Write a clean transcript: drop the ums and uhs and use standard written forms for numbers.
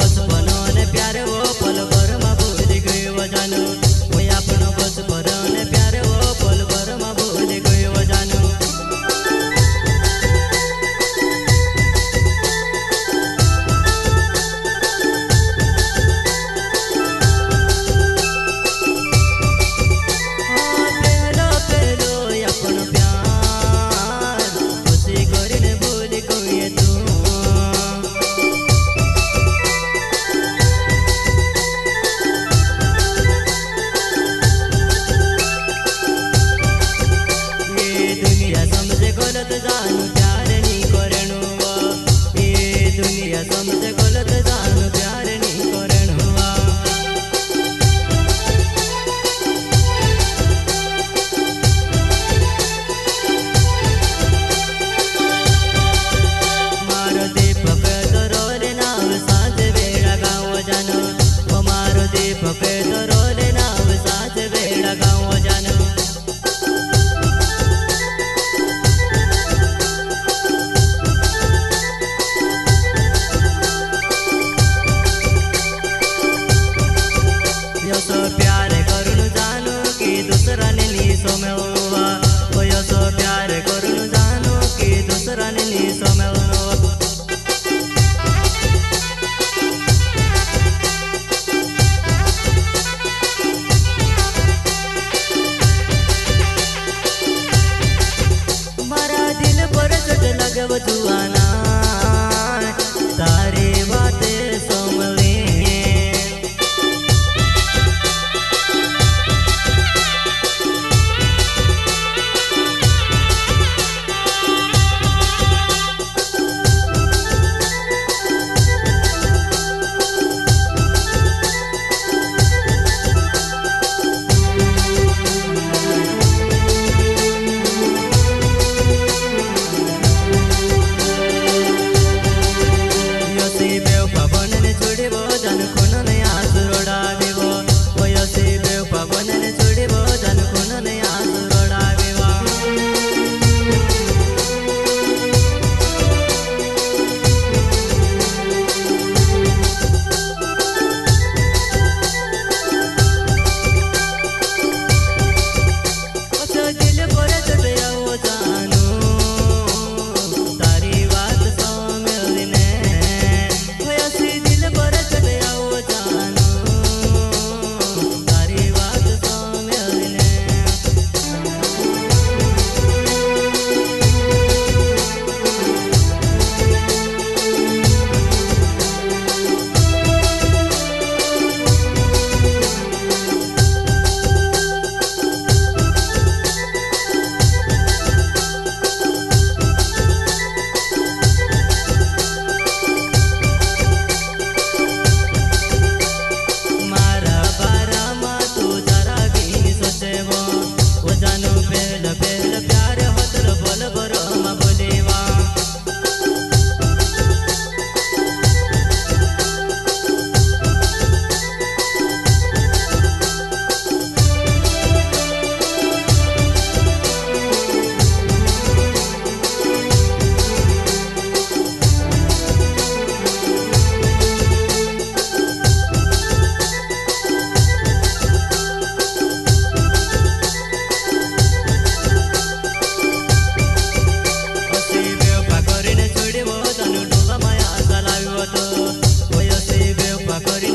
बचपन प्यारे वो पल भर में भूल गयो जानो वो आपनो बचपन प्यारे वो पल भर में भूल गयो जानो गलत जानू प्यार नहीं करनु ये दुनिया समझे गलत जानू प्यार नहीं करनु मारो दीपक दरोले नाव साँझ वेड़ा गाँव जानो मारो दीपक दरोले नाव साँझ वेड़ा गाँव जानो प्यार करुण जानो कि दूसरा ने नी सोमेलवा वो सो प्यार करुण जानो कि दूसरा ने नी सोमेलवा मारा दिल पर चोट लगव जुआना तारी बातें सोमली Pakori